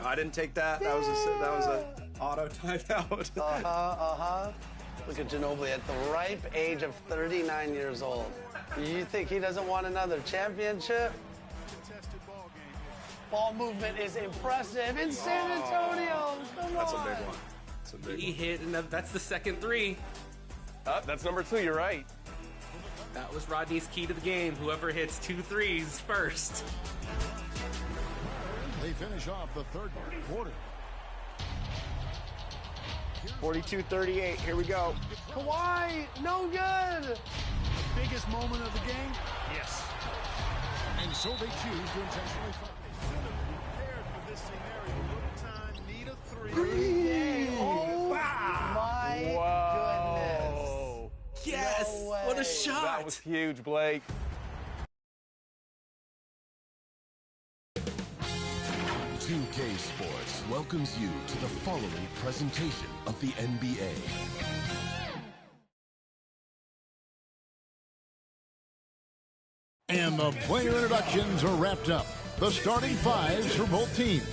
I didn't take that. That was a auto timeout. Look at Ginobili at the ripe age of 39 years old. You think he doesn't want another championship? Ball movement is impressive in San Antonio. Come That's on. a big one. That's a big He one. hit, and that's the second three. That's number 2, you're right. That was Rodney's key to the game. Whoever hits 2 threes first. They finish off the third quarter. 42-38. Here we go. Kawhi, no good. The biggest moment of the game? Yes. And so they choose to intentionally foul. Prepared for this scenario. Little time, need a 3. Oh, my goodness. Yes! No way. What a shot! That was huge, Blake. UK Sports welcomes you to the following presentation of the NBA. And the player introductions are wrapped up. The starting fives for both teams.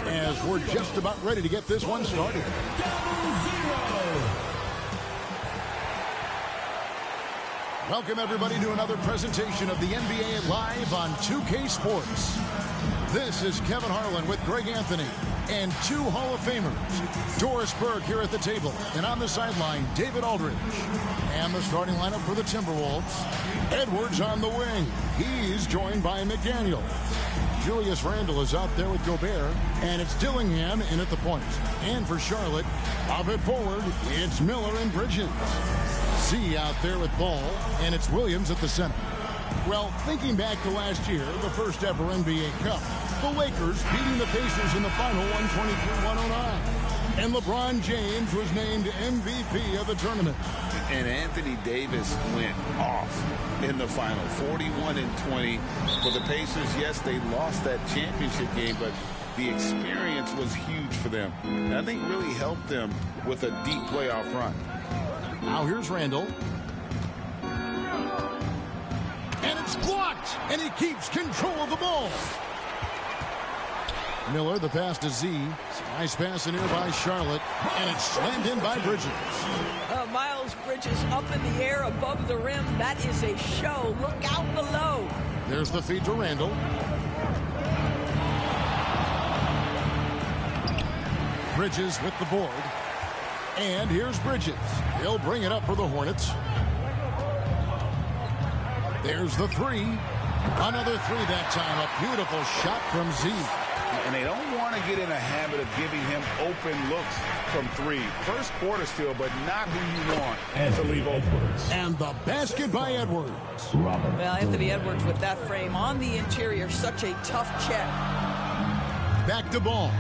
As we're just about ready to get this one started. Welcome everybody to another presentation of the NBA live on 2K Sports. This is Kevin Harlan with Greg Anthony and 2 Hall of Famers. Doris Burke here at the table, and on the sideline, David Aldridge. And the starting lineup for the Timberwolves. Edwards on the wing. He's joined by McDaniel. Julius Randle is out there with Gobert, and it's Dillingham in at the point. And for Charlotte, up at forward, it's Miller and Bridges. Z out there with Ball, and it's Williams at the center. Well, thinking back to last year, the first ever NBA Cup, the Lakers beating the Pacers in the final 123-109. And LeBron James was named MVP of the tournament. And Anthony Davis went off in the final, 41-20 for the Pacers. Yes, they lost that championship game, but the experience was huge for them. And I think really helped them with a deep playoff run. Now here's Randall. And it's blocked, and he keeps control of the ball. Miller, the pass to Z. Nice pass in here by Charlotte, and it's slammed in by Bridges. Miles Bridges up in the air above the rim. That is a show. Look out below. There's the feed to Randall. Bridges with the board. And here's Bridges. He'll bring it up for the Hornets. There's the three. Another three that time. A beautiful shot from Z. And they don't want to get in a habit of giving him open looks from 3. First quarter still, but not who you want to leave Edwards. And the basket by Edwards. Well, Anthony Edwards with that frame on the interior. Such a tough check. Back to Ball.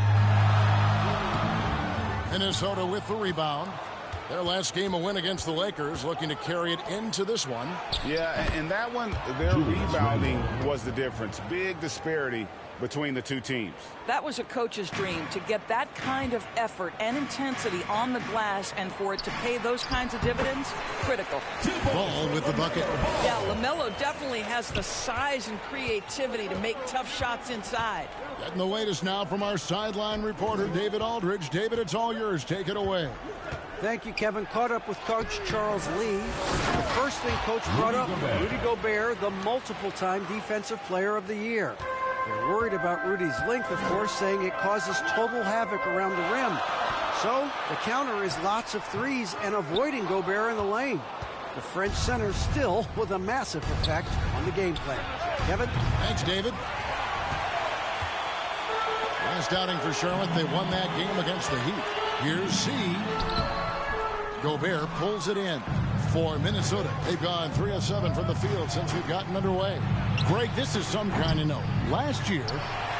Minnesota with the rebound. Their last game a win against the Lakers, looking to carry it into this one. Yeah, and that one, their rebounding was the difference. Big disparity between the two teams. That was a coach's dream, to get that kind of effort and intensity on the glass, and for it to pay those kinds of dividends, critical. Ball with the bucket. Yeah, LaMelo definitely has the size and creativity to make tough shots inside. Getting the latest now from our sideline reporter, David Aldridge. David, it's all yours. Take it away. Thank you, Kevin. Caught up with Coach Charles Lee. The first thing Coach brought up, Rudy Gobert, the multiple-time Defensive Player of the Year. They're worried about Rudy's length, of course, saying it causes total havoc around the rim. So the counter is lots of threes and avoiding Gobert in the lane. The French center still with a massive effect on the game plan. Kevin? Thanks, David. Last outing for Charlotte, they won that game against the Heat. Here's C. Gobert pulls it in for Minnesota. They've gone 3 of 7 from the field since we've gotten underway. Greg, this is some kind of note. Last year,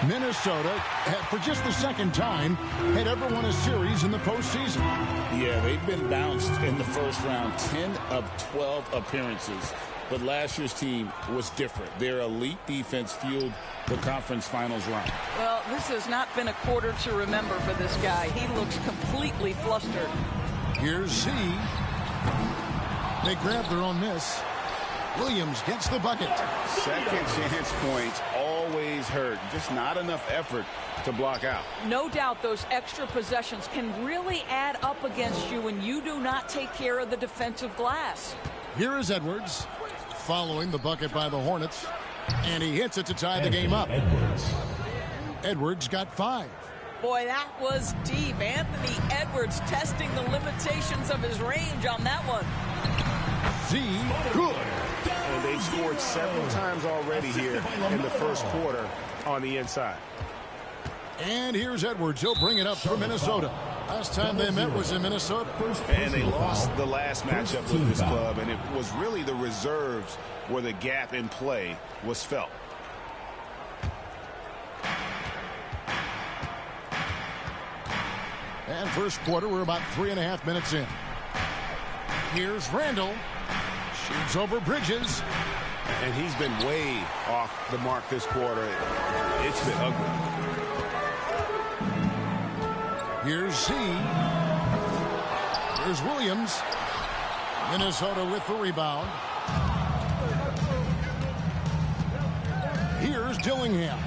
Minnesota, for just the second time, had ever won a series in the postseason. Yeah, they've been bounced in the first round, 10 of 12 appearances. But last year's team was different. Their elite defense fueled the conference finals run. Well, this has not been a quarter to remember for this guy. He looks completely flustered. Here's C. They grab their own miss. Williams gets the bucket. Second chance points always hurt. Just not enough effort to block out. No doubt those extra possessions can really add up against you when you do not take care of the defensive glass. Here is Edwards following the bucket by the Hornets, and he hits it to tie the game up. Edwards got 5. Boy, that was deep. Anthony Edwards testing the limitations of his range on that one. Z, good. And they've scored several times already here in the first quarter on the inside. And here's Edwards. He'll bring it up for Minnesota. Last time they met was in Minnesota. And they lost the last matchup with this club, and it was really the reserves where the gap in play was felt. And first quarter, we're about 3.5 minutes in. Here's Randall. Shoots over Bridges. And he's been way off the mark this quarter. It's been ugly. Here's Z. Here's Williams. Minnesota with the rebound. Here's Dillingham.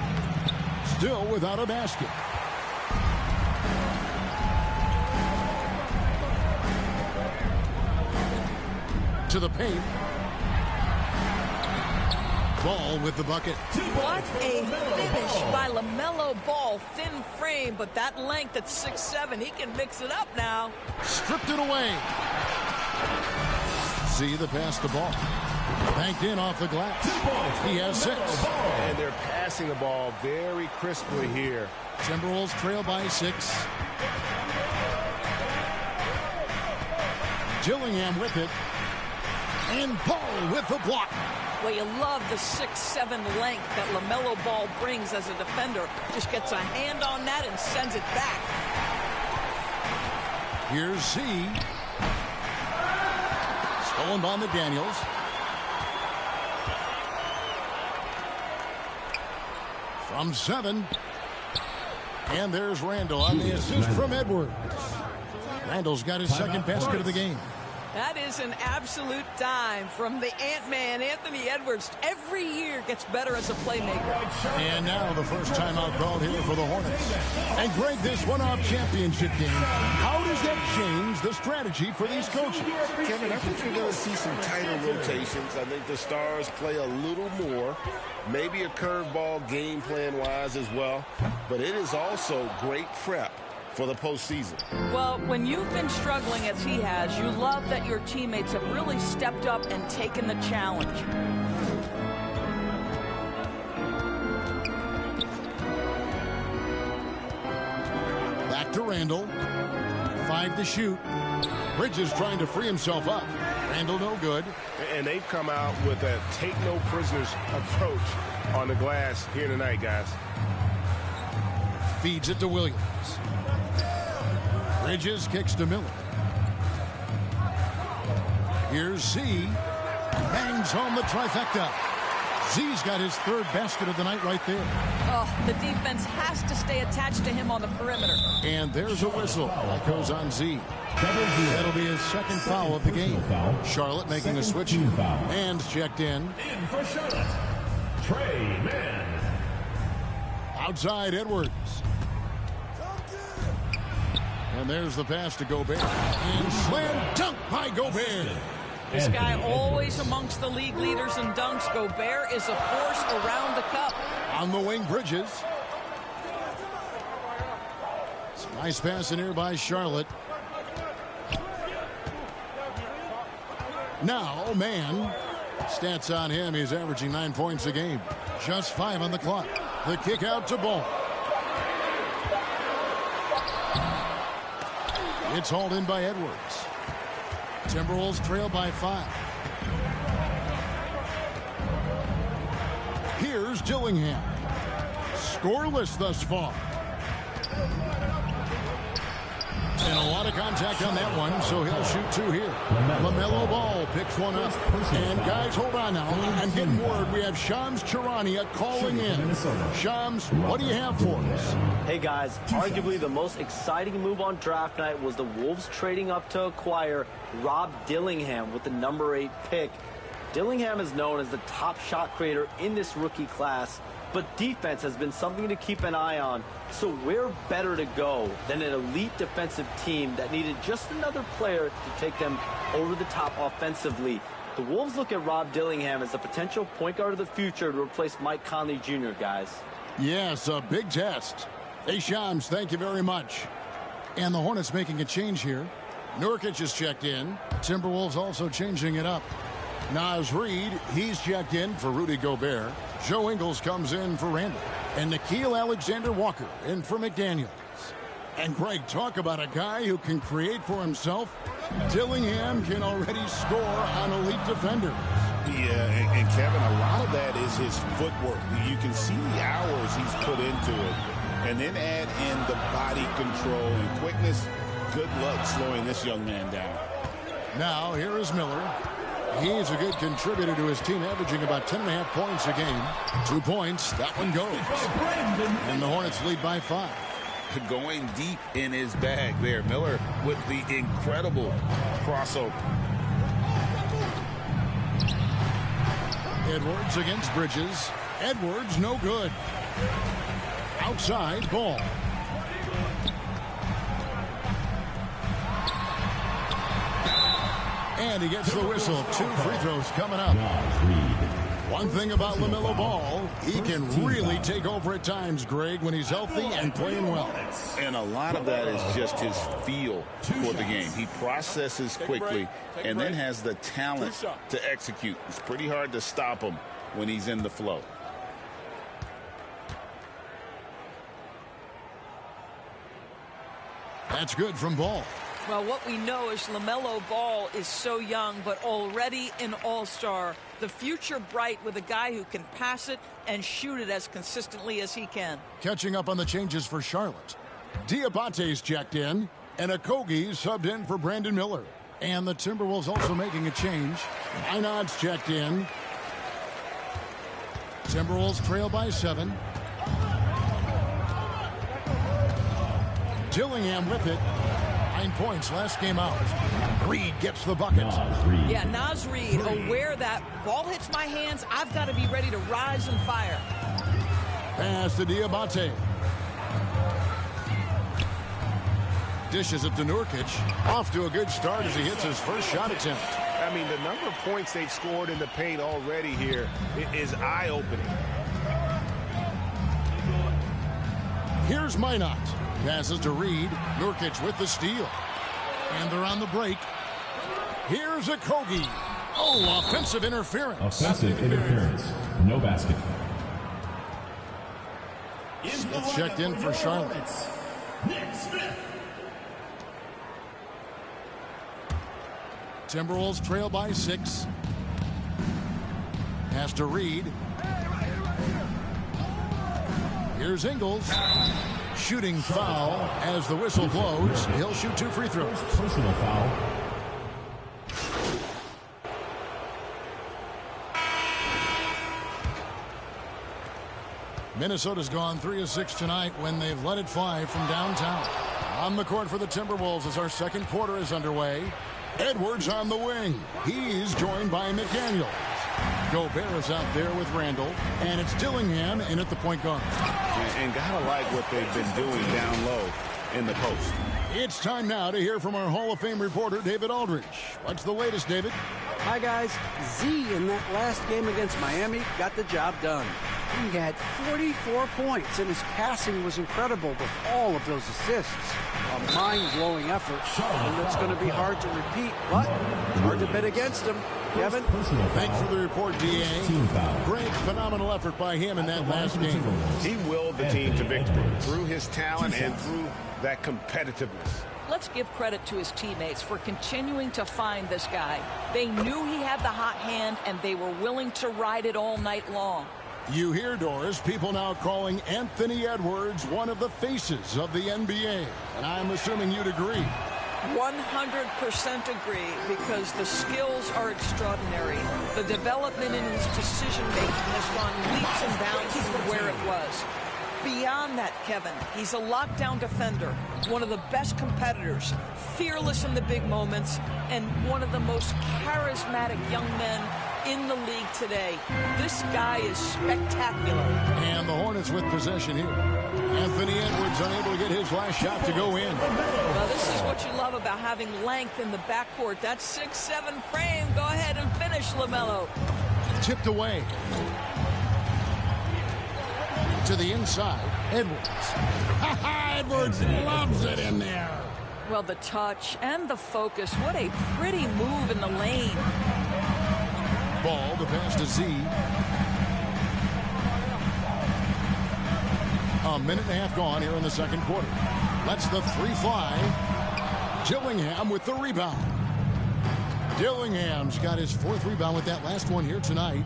Still without a basket. To the paint. Ball with the bucket. What a finish by LaMelo Ball. Thin frame, but that length at 6'7", he can mix it up now. Stripped it away. See the pass the ball. Banked in off the glass. He has 6. And they're passing the ball very crisply here. Timberwolves trail by 6. Dillingham with it. And Ball with the block. Well, you love the 6'7" length that LaMelo Ball brings as a defender. Just gets a hand on that and sends it back. Here's Z. Stolen by McDaniels. From 7. And there's Randall on the assist from Edwards. Randall's got his second basket of the game. That is an absolute dime from the Ant-Man, Anthony Edwards. Every year gets better as a playmaker. And now the first timeout called here for the Hornets. And Greg, this one-off championship game, how does that change the strategy for these coaches? Kevin, I think you're going to see some tighter rotations. I think the Stars play a little more. Maybe a curveball game plan-wise as well. But it is also great prep for the postseason. Well, when you've been struggling as he has, you love that your teammates have really stepped up and taken the challenge. Back to Randall. 5 to shoot. Bridges trying to free himself up. Randall no good. And they've come out with a take no prisoners approach on the glass here tonight, guys. Feeds it to Williams. Bridges kicks to Miller. Here's Z. Bangs home the trifecta. Z's got his 3rd basket of the night right there. Oh, the defense has to stay attached to him on the perimeter. And there's a whistle. That goes on Z. That'll be his 2nd foul of the game. Charlotte making a switch. And checked in. In for Charlotte, Trey Mann. Outside Edwards. And there's the pass to Gobert. And slam dunk by Gobert. This guy always amongst the league leaders in dunks. Gobert is a force around the cup. On the wing, Bridges. Some nice pass in here by Charlotte. Now, man. Stats on him. He's averaging 9 points a game. Just 5 on the clock. The kick out to Ball. It's hauled in by Edwards. Timberwolves trail by 5. Here's Dillingham. Scoreless thus far. And a lot of contact on that one, so he'll shoot 2 here. LaMelo Ball picks one up. And guys, hold on now. I'm getting word we have Shams Charania calling in. Shams, what do you have for us? Hey guys, arguably the most exciting move on draft night was the Wolves trading up to acquire Rob Dillingham with the number 8 pick. Dillingham is known as the top shot creator in this rookie class, but defense has been something to keep an eye on. So where better to go than an elite defensive team that needed just another player to take them over the top offensively? The Wolves look at Rob Dillingham as the potential point guard of the future to replace Mike Conley Jr., guys. Yes, a big test. Hey, Shams, thank you very much. And the Hornets making a change here. Nurkic is checked in. Timberwolves also changing it up. Naz Reid, he's checked in for Rudy Gobert. Joe Ingles comes in for Randall. And Nickeil Alexander-Walker in for McDaniels. And Greg, talk about a guy who can create for himself. Dillingham can already score on elite defenders. Yeah, and Kevin, a lot of that is his footwork. You can see the hours he's put into it. And then add in the body control and quickness. Good luck slowing this young man down. Now, here is Miller. He's a good contributor to his team, averaging about 10.5 points a game. 2 points, that one goes. And the Hornets lead by 5. Going deep in his bag there. Miller with the incredible crossover. Edwards against Bridges. Edwards, no good. Outside, ball. And he gets the whistle. 2 free throws coming up. One thing about LaMelo Ball, he can really take over at times, Greg, when he's healthy and playing well. And a lot of that is just his feel for the game. He processes quickly and then has the talent to execute. It's pretty hard to stop him when he's in the flow. That's good from Ball. Well, what we know is LaMelo Ball is so young, but already an all-star. The future bright with a guy who can pass it and shoot it as consistently as he can. Catching up on the changes for Charlotte. Diabate's checked in, and Okogie subbed in for Brandon Miller. And the Timberwolves also making a change. Einad's checked in. Timberwolves trail by 7. Dillingham with it. 9 points last game out. Reid gets the bucket. Yeah, Naz Reid, aware that ball hits my hands, I've got to be ready to rise and fire. Pass to Diabate. Dishes it to Nurkic. Off to a good start as he hits his first shot attempt. I mean, the number of points they've scored in the paint already here is eye-opening. Here's Minot. Passes to Reid. Nurkic with the steal. And they're on the break. Here's Okogie. Oh, offensive interference. Offensive interference. No basket. Smith checked in for Charlotte. Timberwolves trail by 6. Pass to Reid. Here's Ingles. Shooting foul as the whistle blows. He'll shoot 2 free throws. Personal foul. Minnesota's gone 3 of 6 tonight when they've let it fly from downtown. On the court for the Timberwolves as our second quarter is underway. Edwards on the wing. He's joined by McDaniels. Gobert is out there with Randall, and it's Dillingham in at the point guard. And gotta like what they've been doing down low in the post. It's time now to hear from our Hall of Fame reporter, David Aldridge. What's the latest, David? Hi, guys. Z in that last game against Miami got the job done. He had 44 points, and his passing was incredible with all of those assists. A mind-blowing effort, and it's going to be hard to repeat, but hard to bet against him. Kevin? Thanks for the report, D.A. Great, phenomenal effort by him in that last game. He willed the team to victory through his talent and through that competitiveness. Let's give credit to his teammates for continuing to find this guy. They knew he had the hot hand, and they were willing to ride it all night long. You hear, Doris, people now calling Anthony Edwards one of the faces of the NBA. And I'm assuming you'd agree. 100% agree, because the skills are extraordinary. The development in his decision-making has gone leaps and bounds from where it was. Beyond that, Kevin, he's a lockdown defender, one of the best competitors, fearless in the big moments, and one of the most charismatic young men in the league today. This guy is spectacular. And the Hornets with possession here. Anthony Edwards unable to get his last shot to go in. Well, this is what you love about having length in the backcourt. That 6'7" frame. Go ahead and finish, LaMelo. Tipped away. To the inside. Edwards. Edwards loves it in there. Well, the touch and the focus. What a pretty move in the lane. Ball, the pass to Z. A minute and a half gone here in the second quarter. Lets the three fly. Dillingham with the rebound. Dillingham's got his fourth rebound with that last one here tonight.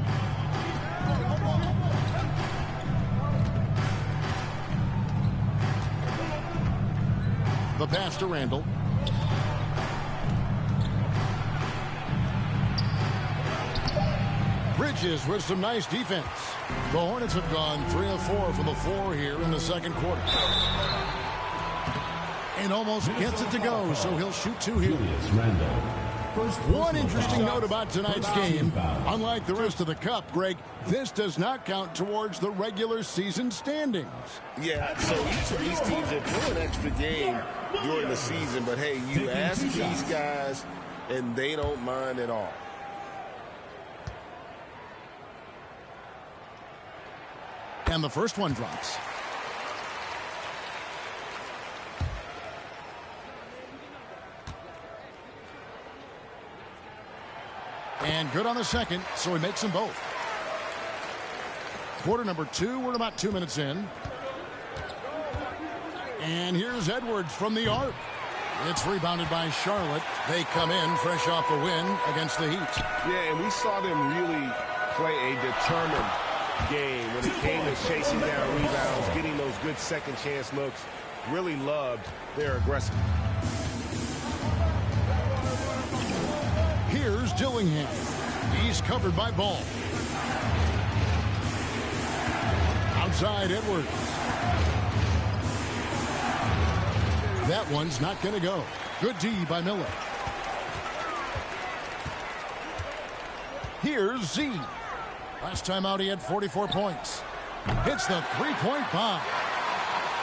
The pass to Randall. Bridges with some nice defense. The Hornets have gone 3 of 4 from the floor here in the second quarter. And almost gets it to go, so he'll shoot 2 here. One interesting note about tonight's game, unlike the rest of the Cup, Greg, this does not count towards the regular season standings. Yeah, so each of these teams have played an extra game during the season, but hey, you ask these guys, and they don't mind at all. And the first one drops. And good on the second, so he makes them both. Quarter number 2, we're about 2 minutes in. And here's Edwards from the arc. It's rebounded by Charlotte. They come in fresh off a win against the Heat. Yeah, and we saw them really play a determined game when it came to chasing down rebounds, getting those good second chance looks. Really loved their aggressiveness. Here's Dillingham. He's covered by Ball. Outside Edwards. That one's not going to go. Good D by Miller. Here's Z. Last time out he had 44 points. Hits the three-point bomb.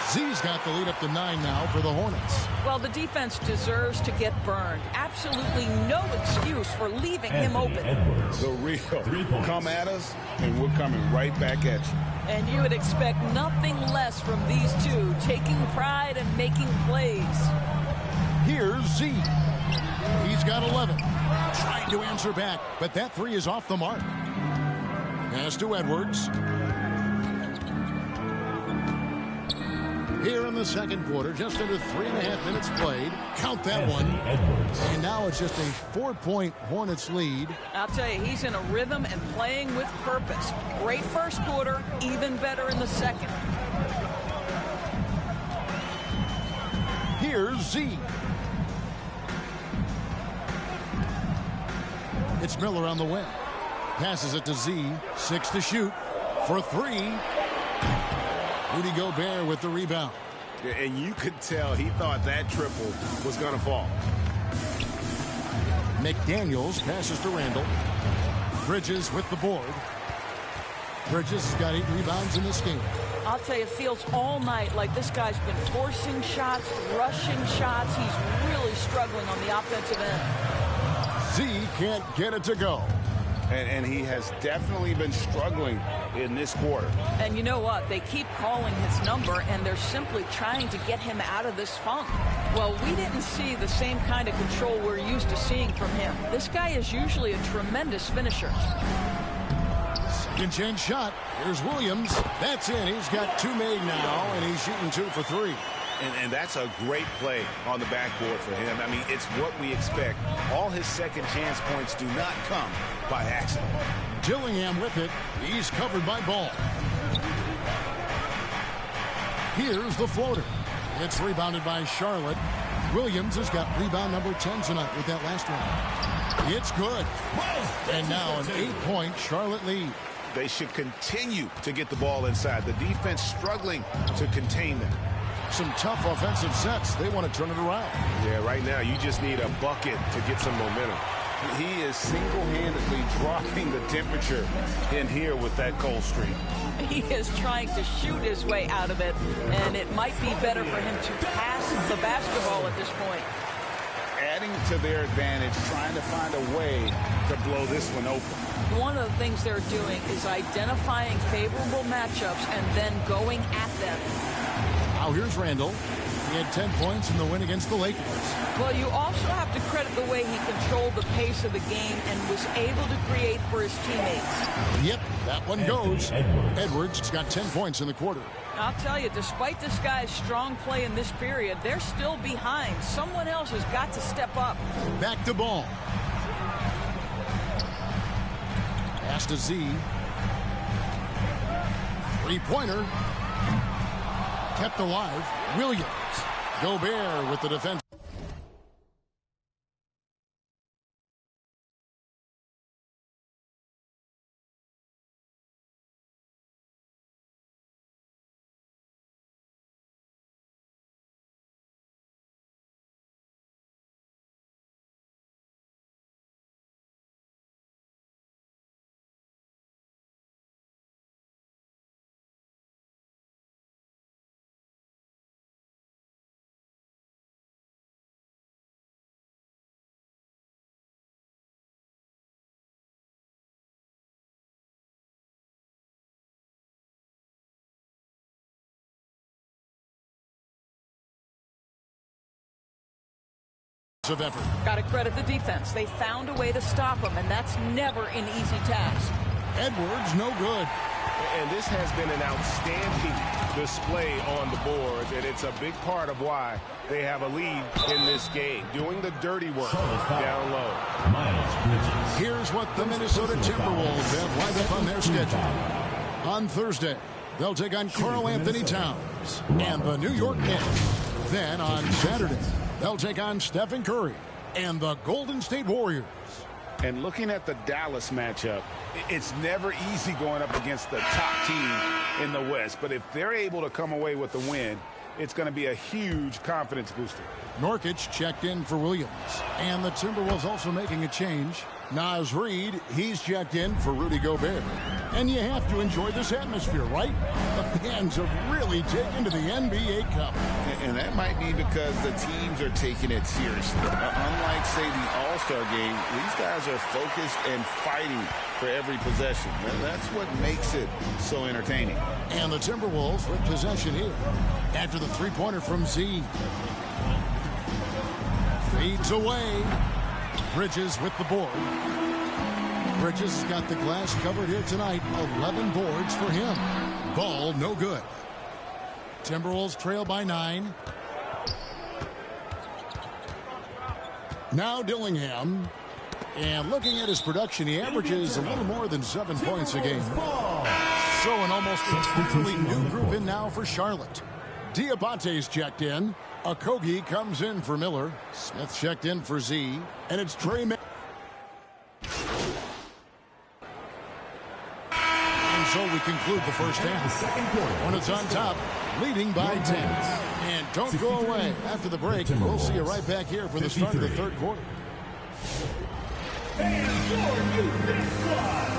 Z's got the lead up to 9 now for the Hornets. Well, the defense deserves to get burned. Absolutely no excuse for leaving him open. The real come at us, and we're coming right back at you. And you would expect nothing less from these two, taking pride and making plays. Here's Z. He's got 11. Trying to answer back, but that three is off the mark. Pass to Edwards. Here in the second quarter, just under 3.5 minutes played. Count that one. And now it's just a 4-point Hornets lead. I'll tell you, he's in a rhythm and playing with purpose. Great first quarter, even better in the second. Here's Z. It's Miller on the wing. Passes it to Z. 6 to shoot. For 3. Rudy Gobert with the rebound. Yeah, and you could tell he thought that triple was going to fall. McDaniels passes to Randall. Bridges with the board. Bridges has got 8 rebounds in this game. I'll tell you, it feels all night like this guy's been forcing shots, rushing shots. He's really struggling on the offensive end. Z can't get it to go. And he has definitely been struggling in this quarter. And you know what? They keep calling his number, and they're simply trying to get him out of this funk. Well, we didn't see the same kind of control we're used to seeing from him. This guy is usually a tremendous finisher. Second chance shot. Here's Williams. That's in. He's got 2 made now, and he's shooting 2 for 3. And that's a great play on the backboard for him. I mean, it's what we expect. All his second chance points do not come by accident. Dillingham with it. He's covered by Ball. Here's the floater. It's rebounded by Charlotte. Williams has got rebound number 10 tonight with that last one. It's good. And now an 8-point Charlotte lead. They should continue to get the ball inside. The defense struggling to contain them. Some tough offensive sets. They want to turn it around. Yeah, right now you just need a bucket to get some momentum. He is single-handedly dropping the temperature in here with that cold streak. He is trying to shoot his way out of it, and it might be better for him to pass the basketball at this point. Adding to their advantage, trying to find a way to blow this one open. One of the things they're doing is identifying favorable matchups and then going at them. Now here's Randall. He had 10 points in the win against the Lakers. Well, you also have to credit the way he controlled the pace of the game and was able to create for his teammates. Yep, that one goes. Edwards got 10 points in the quarter. I'll tell you, despite this guy's strong play in this period, they're still behind. Someone else has got to step up. Back to Ball. Pass to Z. Three-pointer. Kept alive. Williams. Gobert with the defense. Of effort. Got to credit the defense. They found a way to stop him, and that's never an easy task. Edwards, no good. And this has been an outstanding display on the boards, and it's a big part of why they have a lead in this game, doing the dirty work down low. Here's what the Minnesota Timberwolves have lined up on their schedule. On Thursday, they'll take on Karl Anthony Towns and the New York Knicks. Then on Saturday, they'll take on Stephen Curry and the Golden State Warriors. And looking at the Dallas matchup, it's never easy going up against the top team in the West. But if they're able to come away with the win, it's going to be a huge confidence booster. Nurkic checked in for Williams. And the Timberwolves also making a change. Naz Reid, he's checked in for Rudy Gobert. And you have to enjoy this atmosphere, right? The fans have really taken to the NBA Cup. And that might be because the teams are taking it seriously. Unlike, say, the All-Star game, these guys are focused and fighting for every possession. And that's what makes it so entertaining. And the Timberwolves with possession here. After the three-pointer from Z. Feeds away. Bridges with the board. Bridges has got the glass covered here tonight. 11 boards for him. Ball no good. Timberwolves trail by 9. Now Dillingham. And looking at his production, he averages a little more than 7 points a game. So an almost entirely new group in now for Charlotte. Diabate's checked in. Okogie comes in for Miller. Smith checked in for Z. And it's Trey Mann. And so we conclude the first half. When it's on top, leading by 10. And don't go away. After the break, we'll see you right back here for the start of the third quarter. And your new big squad.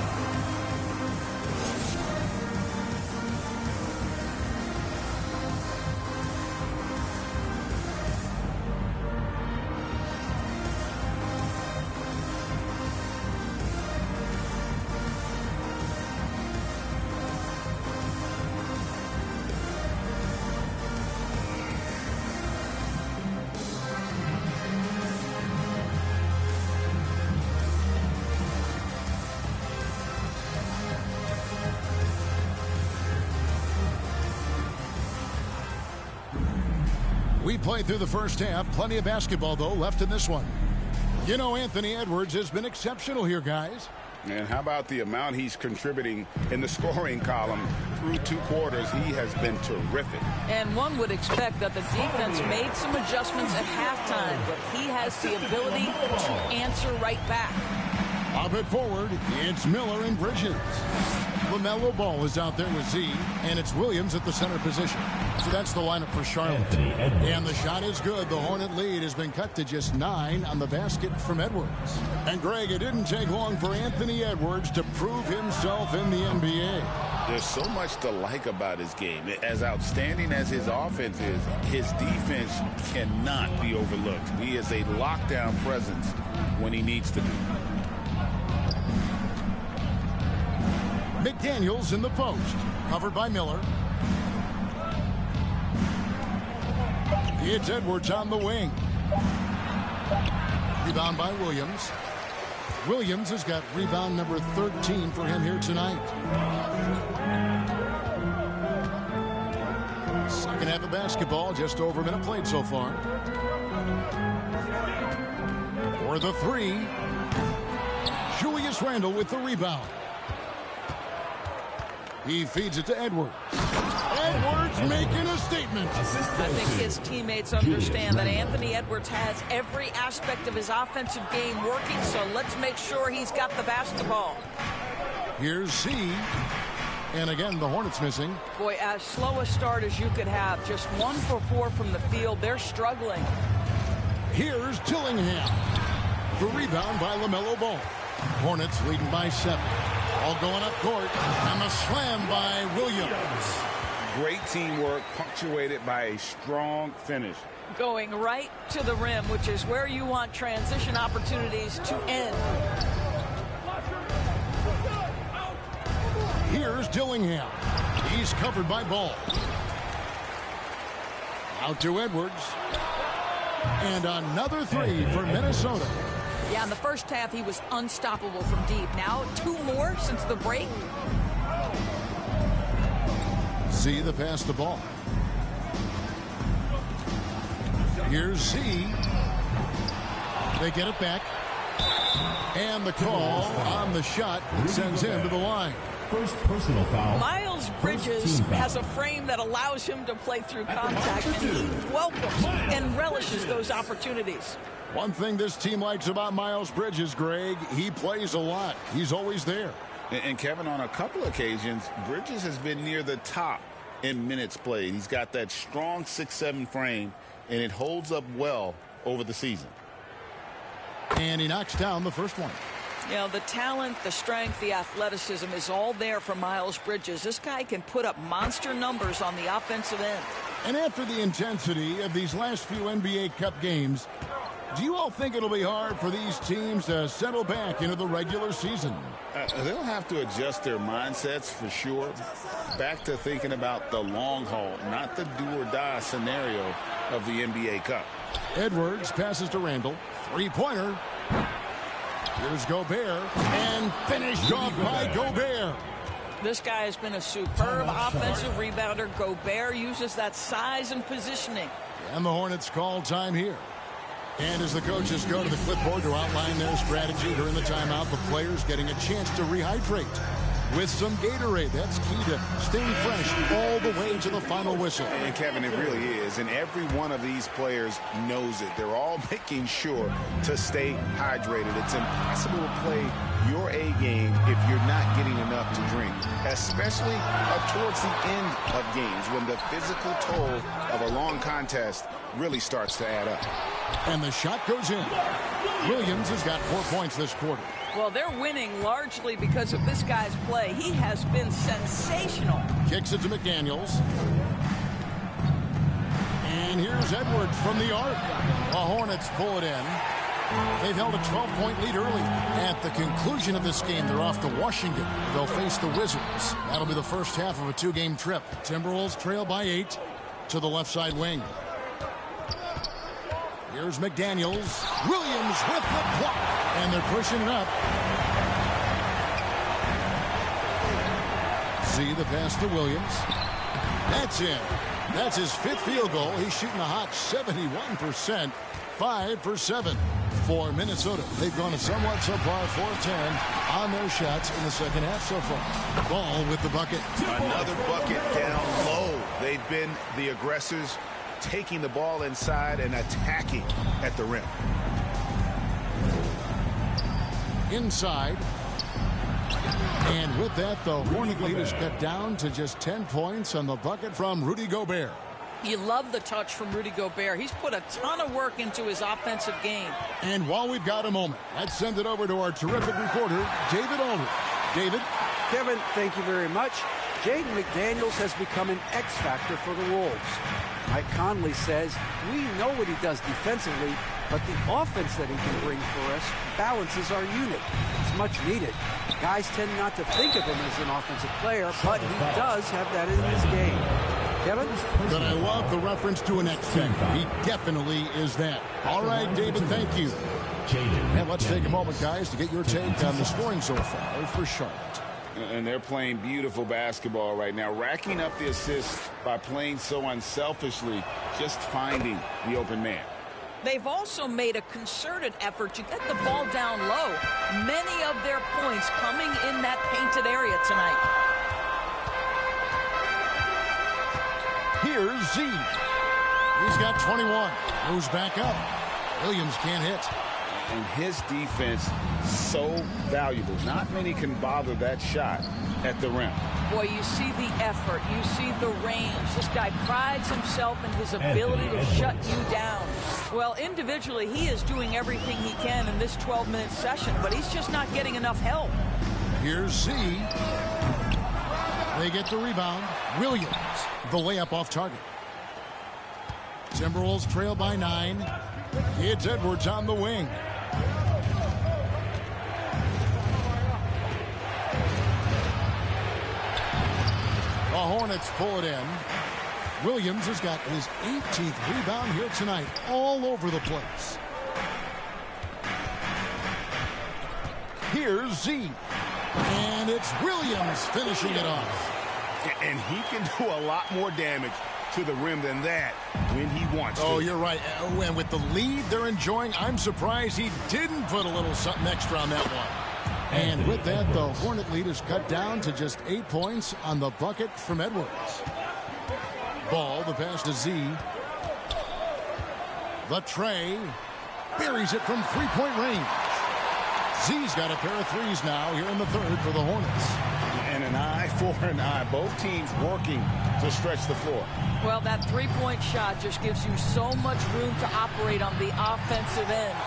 We played through the first half. Plenty of basketball, though, left in this one. You know, Anthony Edwards has been exceptional here, guys. And how about the amount he's contributing in the scoring column through 2 quarters? He has been terrific. And one would expect that the defense made some adjustments at halftime, but he has the ability to answer right back. Up it forward, it's Miller and Bridges. LaMelo Ball is out there with Z, and it's Williams at the center position. So that's the lineup for Charlotte. And the shot is good. The Hornet lead has been cut to just 9 on the basket from Edwards. And Greg, it didn't take long for Anthony Edwards to prove himself in the NBA. There's so much to like about his game. As outstanding as his offense is, his defense cannot be overlooked. He is a lockdown presence when he needs to be. McDaniels in the post, covered by Miller. It's Edwards on the wing. Rebound by Williams. Williams has got rebound number 13 for him here tonight. Second half of basketball, just over a minute played so far. For the three, Julius Randle with the rebound. He feeds it to Edwards. Edwards making a statement. I think his teammates understand that Anthony Edwards has every aspect of his offensive game working, so let's make sure he's got the basketball. Here's C. And again, the Hornets missing. Boy, as slow a start as you could have. Just 1 for 4 from the field. They're struggling. Here's Dillingham. The rebound by LaMelo Ball. Hornets leading by 7. All going up court. And the slam by Williams. Great teamwork, punctuated by a strong finish. Going right to the rim, which is where you want transition opportunities to end. Here's Dillingham. He's covered by Ball. Out to Edwards. And another three for Minnesota. Yeah, in the first half, he was unstoppable from deep. Now, 2 more since the break. Z the pass the ball. Here's Z. They get it back. And the call on the shot sends him to the line. First personal foul. Miles Bridges has a frame that allows him to play through contact, and he welcomes and relishes those opportunities. One thing this team likes about Miles Bridges, Greg, he plays a lot. He's always there. And Kevin, on a couple occasions, Bridges has been near the top in minutes played. He's got that strong 6'7" frame, and it holds up well over the season. And he knocks down the first one. You know, the talent, the strength, the athleticism is all there for Miles Bridges. This guy can put up monster numbers on the offensive end. And after the intensity of these last few NBA Cup games, do you all think it'll be hard for these teams to settle back into the regular season? They'll have to adjust their mindsets for sure. Back to thinking about the long haul, not the do-or-die scenario of the NBA Cup. Edwards passes to Randle. Three-pointer. Here's Gobert. And finished off by Gobert. This guy has been a superb offensive rebounder. Gobert uses that size and positioning. And the Hornets call time here. And as the coaches go to the clipboard to outline their strategy during the timeout, the players getting a chance to rehydrate with some Gatorade. That's key to staying fresh all the way to the final whistle. And Kevin, it really is. And every one of these players knows it. They're all making sure to stay hydrated. It's impossible to play your A game if you're not getting enough to drink, especially towards the end of games when the physical toll of a long contest really starts to add up. And the shot goes in. Williams has got 4 points this quarter. Well, they're winning largely because of this guy's play. He has been sensational. Kicks it to McDaniels. And here's Edwards from the arc. The Hornets pull it in. They've held a 12-point lead early. At the conclusion of this game, they're off to Washington. They'll face the Wizards. That'll be the first half of a 2-game trip. Timberwolves trail by 8 to the left side wing. Here's McDaniels. Williams with the block. And they're pushing it up. See the pass to Williams. That's in. That's his 5th field goal. He's shooting a hot 71%. 5 for 7 for Minnesota. They've gone a somewhat subpar 4-10 on their shots in the second half so far. Ball with the bucket. Another bucket down low. They've been the aggressors, taking the ball inside and attacking at the rim. Inside. And with that, the Hornet lead is cut down to just 10 points on the bucket from Rudy Gobert. You love the touch from Rudy Gobert. He's put a ton of work into his offensive game. And while we've got a moment, let's send it over to our terrific reporter, David Aldridge. David? Kevin, thank you very much. Jaden McDaniels has become an X factor for the Wolves. Mike Conley says, we know what he does defensively, but the offense that he can bring for us balances our unit. It's much needed. Guys tend not to think of him as an offensive player, but he does have that in his game. Kevin? But I love the reference to an X factor. He definitely is that. All right, David, thank you. And let's take a moment, guys, to get your take on the scoring so far for Charlotte. And they're playing beautiful basketball right now, racking up the assists by playing so unselfishly, just finding the open man. They've also made a concerted effort to get the ball down low. Many of their points coming in that painted area tonight. Here's Z. He's got 21. Goes back up. Williams can't hit. And his defense so valuable. Not many can bother that shot at the rim. Boy, you see the effort. You see the range. This guy prides himself in his ability to shut you down. Well, individually, he is doing everything he can in this 12-minute session, but he's just not getting enough help. Here's Z. They get the rebound. Williams, the layup off target. Timberwolves trail by 9. It's Edwards on the wing. The Hornets pull it in. Williams has got his 18th rebound here tonight, all over the place. Here's Z. And it's Williams finishing it off. And he can do a lot more damage to the rim than that when he wants to. Oh, you're right. And with the lead they're enjoying, I'm surprised he didn't put a little something extra on that one. And with that, the Hornet lead is cut down to just 8 points on the bucket from Edwards. Ball, the pass to Z. The tray. Buries it from three-point range. Z's got a pair of threes now here in the third for the Hornets. And an eye for an eye. Both teams working to stretch the floor. Well, that three-point shot just gives you so much room to operate on the offensive end.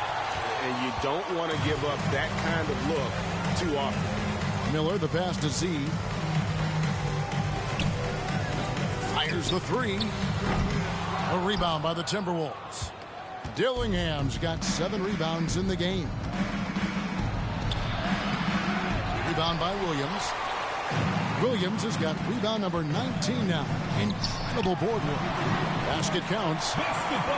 And you don't want to give up that kind of look too often. Miller, the pass to Z. Fires the three. A rebound by the Timberwolves. Dillingham's got 7 rebounds in the game. Rebound by Williams. Williams has got rebound number 19 now. Incredible board work. Basket counts.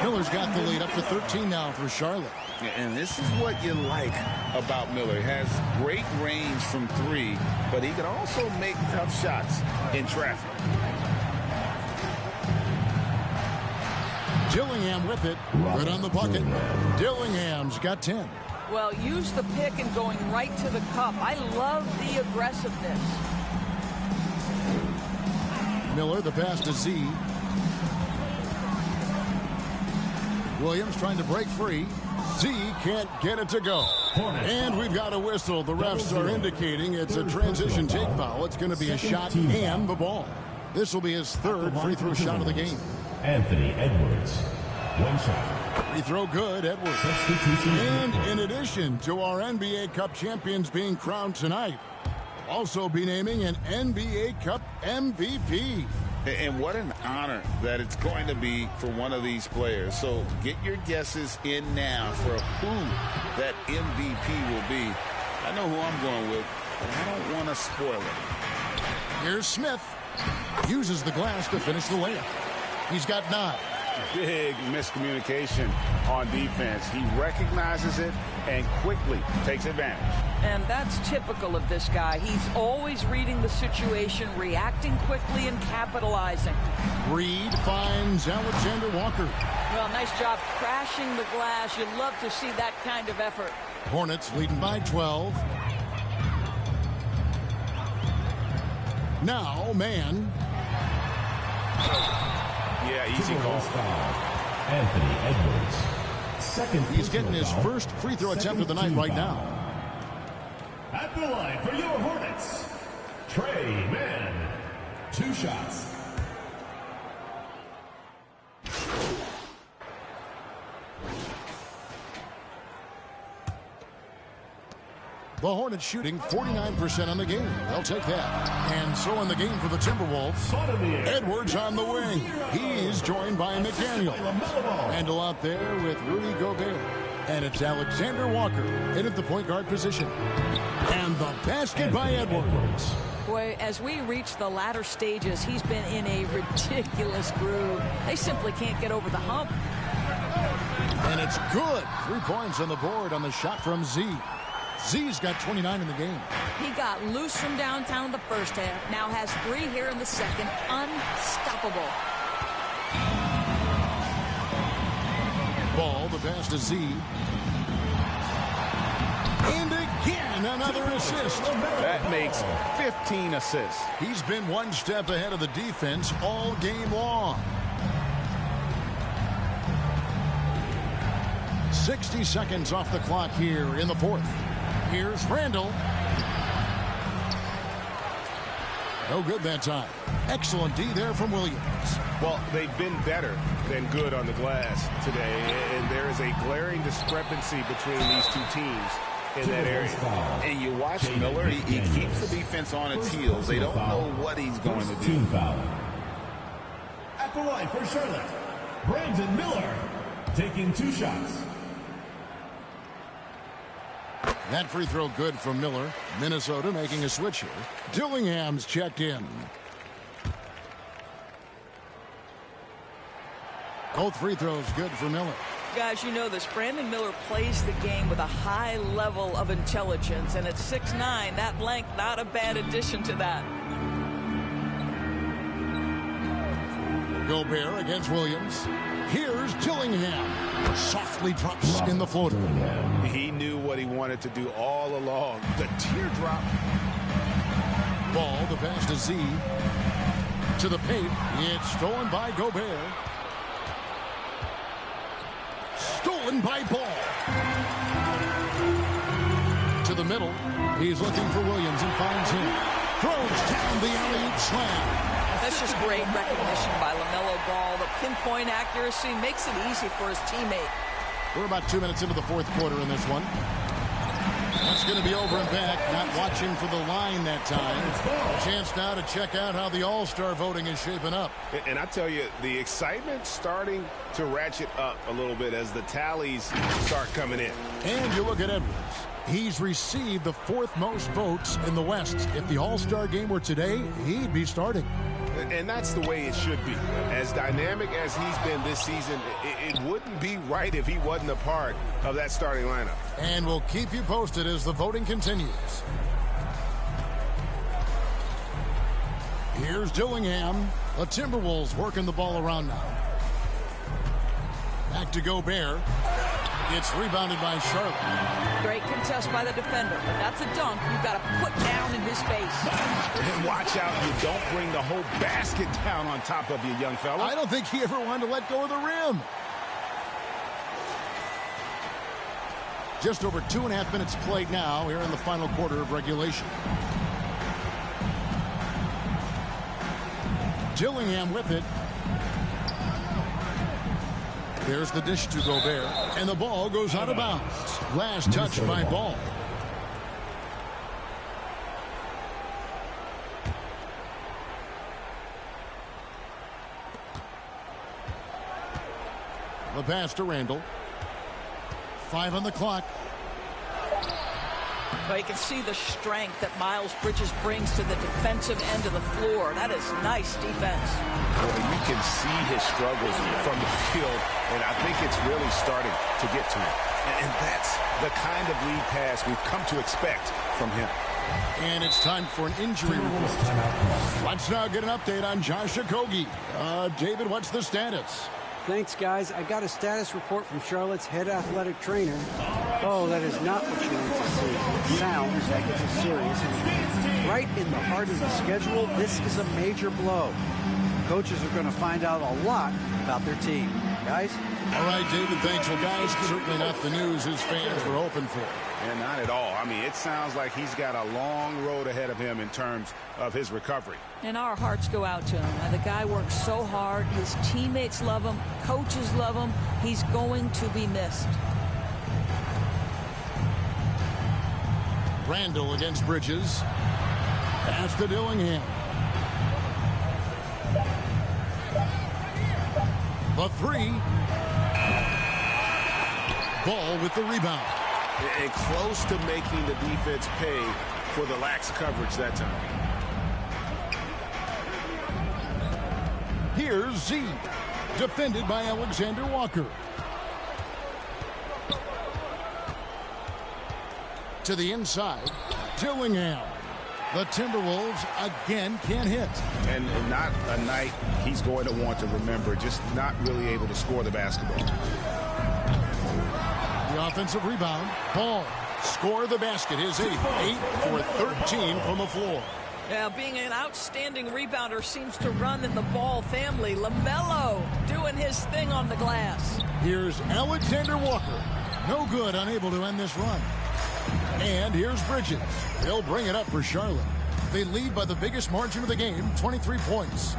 Miller's got the lead up to 13 now for Charlotte. And this is what you like about Miller. He has great range from 3, but he can also make tough shots in traffic. Dillingham with it. Good on the bucket. Dillingham's got 10. Well, use the pick and going right to the cup. I love the aggressiveness. Miller, the pass to Z. Williams trying to break free. Z can't get it to go. And we've got a whistle. The refs are indicating it's a transition take foul. It's going to be a shot and the ball. This will be his 3rd free throw shot of the game. Anthony Edwards. 1 shot. Free throw good, Edwards. And in addition to our NBA Cup champions being crowned tonight, we'll also be naming an NBA Cup MVP. And what an honor that it's going to be for one of these players. So get your guesses in now for who that MVP will be. I know who I'm going with, but I don't want to spoil it. Here's Smith. Uses the glass to finish the layup. He's got 9. Big miscommunication on defense. He recognizes it and quickly takes advantage. And that's typical of this guy. He's always reading the situation, reacting quickly, and capitalizing. Reed finds Alexander Walker. Well, nice job crashing the glass. You'd love to see that kind of effort. Hornets leading by 12. Now, man. Yeah, easy call. Anthony Edwards. Second. He's getting his first free throw attempt of the night right now. At the line for your Hornets, Trey Mann. 2 shots. The Hornets shooting 49% on the game. They'll take that. And so in the game for the Timberwolves, Edwards on the wing. He's joined by McDaniel. Randall out there with Rudy Gobert. And it's Alexander Walker in at the point guard position. And the basket by Edwards. Boy, as we reach the latter stages, he's been in a ridiculous groove. They simply can't get over the hump. And it's good. 3 points on the board on the shot from Z. Z's got 29 in the game. He got loose from downtown in the first half. Now has 3 here in the second. Unstoppable. Ball, the pass to Z. And again, another assist. That makes 15 assists. He's been 1 step ahead of the defense all game long. 60 seconds off the clock here in the 4th. Here's Randall. No good that time. Excellent D there from Williams. Well, they've been better than good on the glass today, and there is a glaring discrepancy between these 2 teams in that area. And you watch Miller, he keeps the defense on its heels. They don't know what he's going to do. At the line for Charlotte, Brandon Miller taking 2 shots. That free throw good from Miller. Minnesota making a switch here. Dillingham's checked in. Both free throws good for Miller. Guys, you know this. Brandon Miller plays the game with a high level of intelligence. And at 6'9", that blank, not a bad addition to that. Gobert against Williams. Here's Dillingham. Softly drops in the floater. He knew what he wanted to do all along. The teardrop. Ball, the pass to Z. To the paint. It's stolen by Gobert. Stolen by Ball. To the middle. He's looking for Williams and finds him. Throws down the alley-oop slam. That's just great recognition by LaMelo Ball. The pinpoint accuracy makes it easy for his teammate. We're about 2 minutes into the 4th quarter in this one. That's going to be over and back. Not watching for the line that time. A chance now to check out how the All-Star voting is shaping up. And I tell you, the excitement's starting to ratchet up a little bit as the tallies start coming in. And you look at Edwards. He's received the 4th most votes in the West. If the All-Star game were today, he'd be starting. And that's the way it should be. As dynamic as he's been this season, it wouldn't be right if he wasn't a part of that starting lineup. And we'll keep you posted as the voting continues. Here's Dillingham. The Timberwolves working the ball around now. Back to Gobert. It's rebounded by Charlotte. Great contest by the defender, but that's a dunk you've got to put down in his face. And watch out, you don't bring the whole basket down on top of you, young fella. I don't think he ever wanted to let go of the rim. Just over 2.5 minutes played now here in the final quarter of regulation. Dillingham with it. There's the dish to Gobert, and the ball goes out of bounds. Last touch by Ball. The pass to Randall. 5 on the clock. Well, you can see the strength that Miles Bridges brings to the defensive end of the floor. That is nice defense. Well, you can see his struggles from the field, and I think it's really starting to get to him. And that's the kind of lead pass we've come to expect from him. And it's time for an injury report. Let's now get an update on Josh Okogie. David, what's the status? Thanks, guys. I got a status report from Charlotte's head athletic trainer. Oh, that is not what you need to see. It sounds like it's a serious injury. Right in the heart of the schedule, this is a major blow. Coaches are going to find out a lot about their team. guys. All right, David, thanks. Well, guys, certainly not the news his fans were hoping for. And not at all. I mean, it sounds like he's got a long road ahead of him in terms of his recovery. And our hearts go out to him. Now, the guy works so hard. His teammates love him. Coaches love him. He's going to be missed. Randall against Bridges. Pass to Dillingham. The three. Ball with the rebound. And close to making the defense pay for the lax coverage that time. Here's Z. Defended by Alexander Walker. To the inside. Dillingham. The Timberwolves again can't hit. And not a night he's going to want to remember. Just not really able to score the basketball. The offensive rebound. Ball. Score the basket. His 8th. 8 for 13 from the floor. Yeah, being an outstanding rebounder seems to run in the Ball family. LaMelo doing his thing on the glass. Here's Alexander Walker. No good, unable to end this run. And here's Bridges. They'll bring it up for Charlotte. They lead by the biggest margin of the game, 23 points.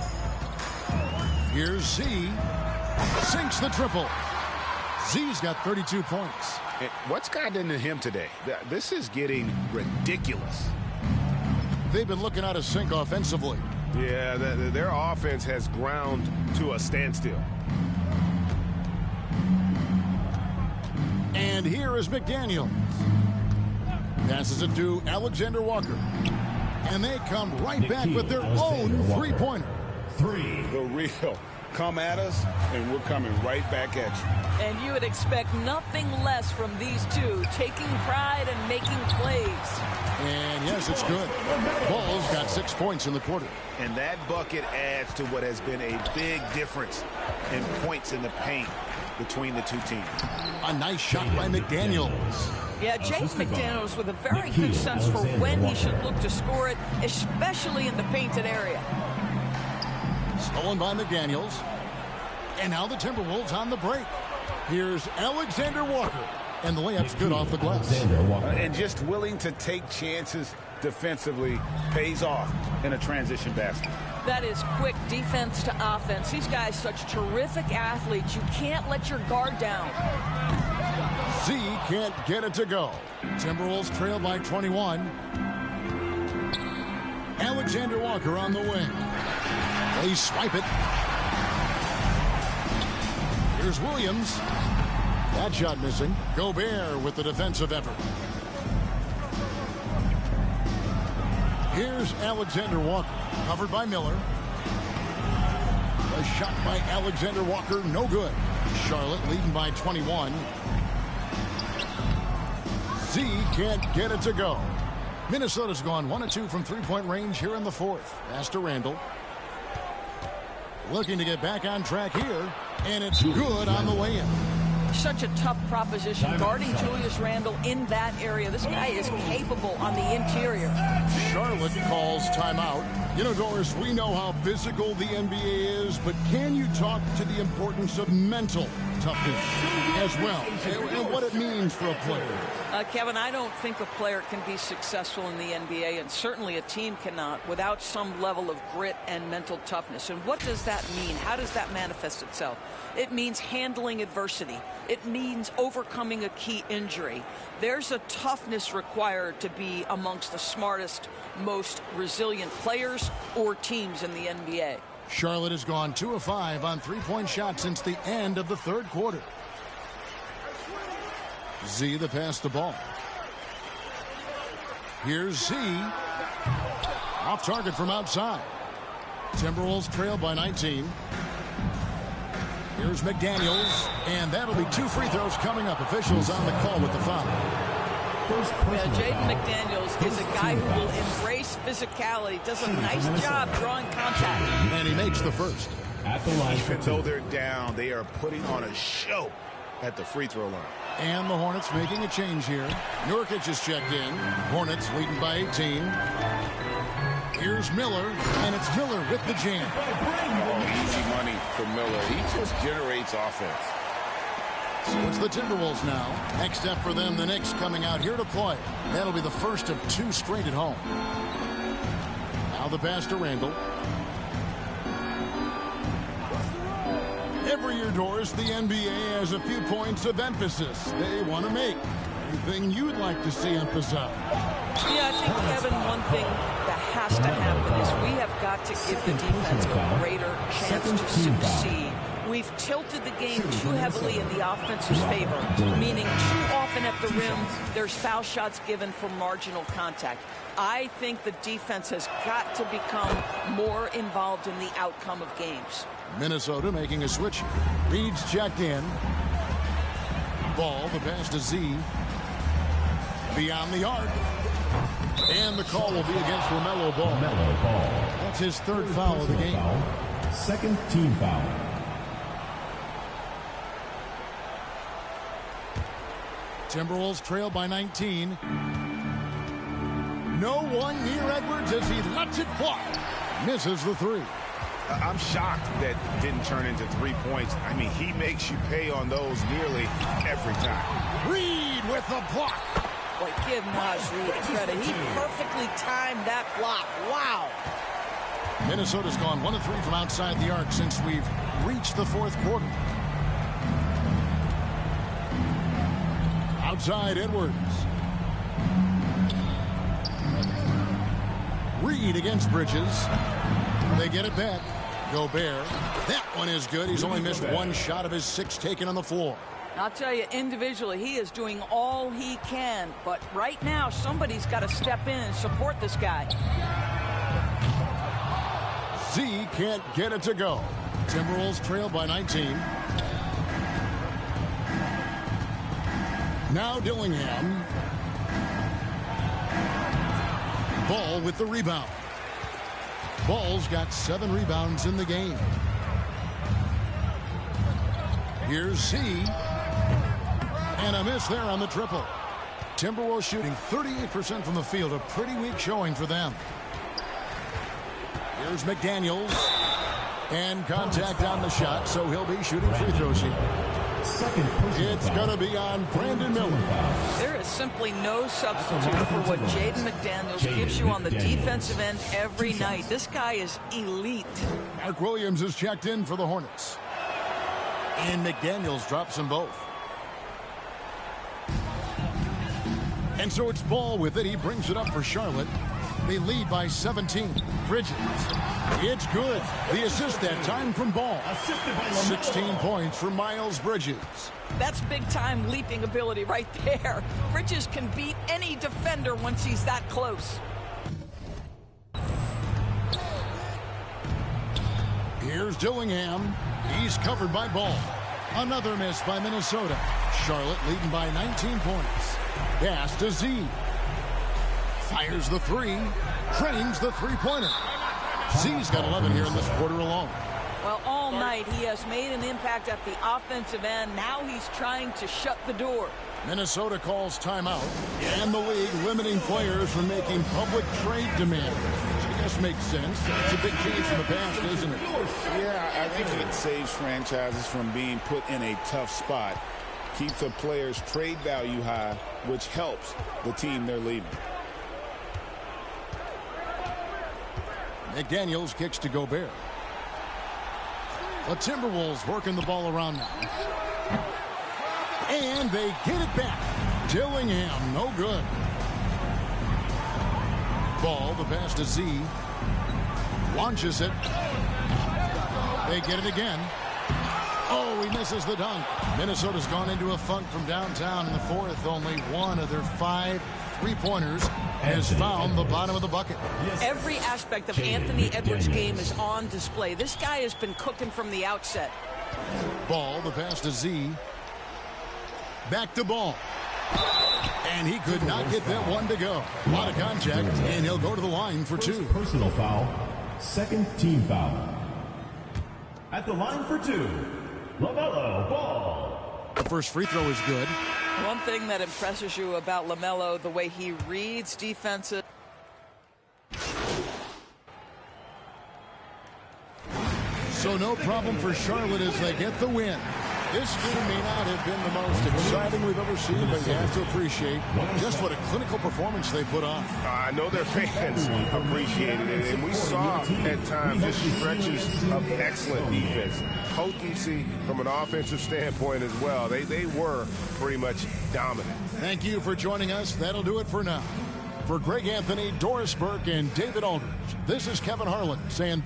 Here's Z. Sinks the triple. Z's got 32 points. And what's gotten into him today? This is getting ridiculous. They've been looking out of sync offensively. Yeah, their offense has ground to a standstill. And here is McDaniels. Passes it to Alexander Walker. And they come right back with their own three-pointer. The real. Come at us, and we're coming right back at you. And you would expect nothing less from these two, taking pride and making plays. And yes, it's good. Ball's got 6 points in the quarter. And that bucket adds to what has been a big difference in points in the paint between the two teams. A nice shot by McDaniels. Yeah, James McDaniels with a very good sense for when he should look to score it, especially in the painted area. Stolen by McDaniels. And now the Timberwolves on the break. Here's Alexander Walker. And the layup's good off the glass. And just willing to take chances defensively pays off in a transition basket. That is quick defense to offense. These guys such terrific athletes. You can't let your guard down. Z can't get it to go. Timberwolves trail by 21. Alexander Walker on the wing. They swipe it. Here's Williams. That shot missing. Gobert with the defensive effort. Here's Alexander Walker. Covered by Miller. A shot by Alexander Walker. No good. Charlotte leading by 21. Z can't get it to go. Minnesota's gone 1 of 2 from three-point range here in the fourth. Pass to Randall. Looking to get back on track here. And it's good on the way in. Such a tough proposition guarding Julius Randle in that area. This guy is capable on the interior. Charlotte calls timeout. You know, Doris, we know how physical the NBA is, but can you talk to the importance of mental toughness as well, and what it means for a player? Kevin, I don't think a player can be successful in the NBA, and certainly a team cannot, without some level of grit and mental toughness. And what does that mean? How does that manifest itself? It means handling adversity. It means overcoming a key injury. There's a toughness required to be amongst the smartest, most resilient players or teams in the NBA. Charlotte has gone 2 of 5 on three-point shots since the end of the third quarter. Z the pass the ball. Here's Z. Off target from outside. Timberwolves trail by 19. Here's McDaniels, and that'll be 2 free throws coming up. Officials on the call with the foul. Jaden McDaniels is a guy who will embrace physicality, does a nice job drawing contact. And he makes the first. At the line, even though they're down, they are putting on a show at the free throw line. And the Hornets making a change here. Nurkic is checked in. Hornets leading by 18. Here's Miller, and it's Miller with the jam. Easy money for Miller. He just generates offense. So it's the Timberwolves now. Next up for them, the Knicks coming out here to play. That'll be the first of 2 straight at home. Now the pass to Randall. Every year, Doris, the NBA has a few points of emphasis they want to make. Anything you'd like to see emphasized? Yeah, I think, Kevin, one thing that has to happen is we have got to give the defense a greater chance to succeed. We've tilted the game too heavily in the offense's favor, meaning too often at the rim, there's foul shots given for marginal contact. I think the defense has got to become more involved in the outcome of games. Minnesota making a switch. Reed's checked in. Ball, the pass to Z. Beyond the arc. And the call will be against LaMelo Ball. That's his 3rd foul of the game. Second team foul. Timberwolves trail by 19. No one near Edwards as he lets it fly. Misses the 3. I'm shocked that didn't turn into 3 points. I mean, he makes you pay on those nearly every time. Reed with the block. Boy, give Naz Reid credit. He perfectly timed that block. Wow. Minnesota's gone 1 of 3 from outside the arc since we've reached the 4th quarter. Outside Edwards. Reed against Bridges. They get it back. Gobert. That one is good. He's only missed 1 shot of his 6 taken on the floor. I'll tell you, individually, he is doing all he can. But right now, somebody's got to step in and support this guy. Z can't get it to go. Timberwolves trail by 19. Now Dillingham. Ball with the rebound. Ball's got 7 rebounds in the game. Here's Z. And a miss there on the triple. Timberwolves shooting 38% from the field. A pretty weak showing for them. Here's McDaniels. And contact on the shot, so he'll be shooting free throws here. It's going to be on Brandon Miller. There is simply no substitute for what Jaden McDaniels gives you on the defensive end every night. This guy is elite. Mark Williams is checked in for the Hornets. And McDaniels drops them both. And so it's Ball with it. He brings it up for Charlotte. They lead by 17. Bridges. It's good. The assist that time from Ball. 16 points for Miles Bridges. That's big-time leaping ability right there. Bridges can beat any defender once he's that close. Here's Dillingham. He's covered by Ball. Another miss by Minnesota. Charlotte leading by 19 points. Pass to Z. Fires the 3. Drains the 3-pointer. Z's got 11 here in this quarter alone. Well, all night he has made an impact at the offensive end. Now he's trying to shut the door. Minnesota calls timeout. And the league limiting players from making public trade demands. Which I guess makes sense. It's a big change from the past, isn't it? Yeah, I think it saves franchises from being put in a tough spot. Keeps a player's trade value high, which helps the team they're leaving. McDaniels kicks to Gobert. The Timberwolves working the ball around now. And they get it back. Dillingham, no good. Ball, the pass to Z. Launches it. They get it again. Oh, he misses the dunk. Minnesota's gone into a funk from downtown in the 4th. Only 1 of their 5 3-pointers has found the bottom of the bucket. Every aspect of Anthony Edwards' game is on display. This guy has been cooking from the outset. Ball, the pass to Z. Back to Ball. And he could not get that one to go. A lot of contact, and he'll go to the line for 2. Personal foul. Second team foul. At the line for 2, LaMelo Ball. The first free throw is good. One thing that impresses you about LaMelo, the way he reads defenses. So no problem for Charlotte as they get the win. This game may not have been the most exciting we've ever seen, but you have to appreciate just what a clinical performance they put on. I know their fans appreciated it, and we saw at times just stretches of excellent defense. Potency from an offensive standpoint as well. They were pretty much dominant. Thank you for joining us. That'll do it for now. For Greg Anthony, Doris Burke, and David Aldridge, this is Kevin Harlan saying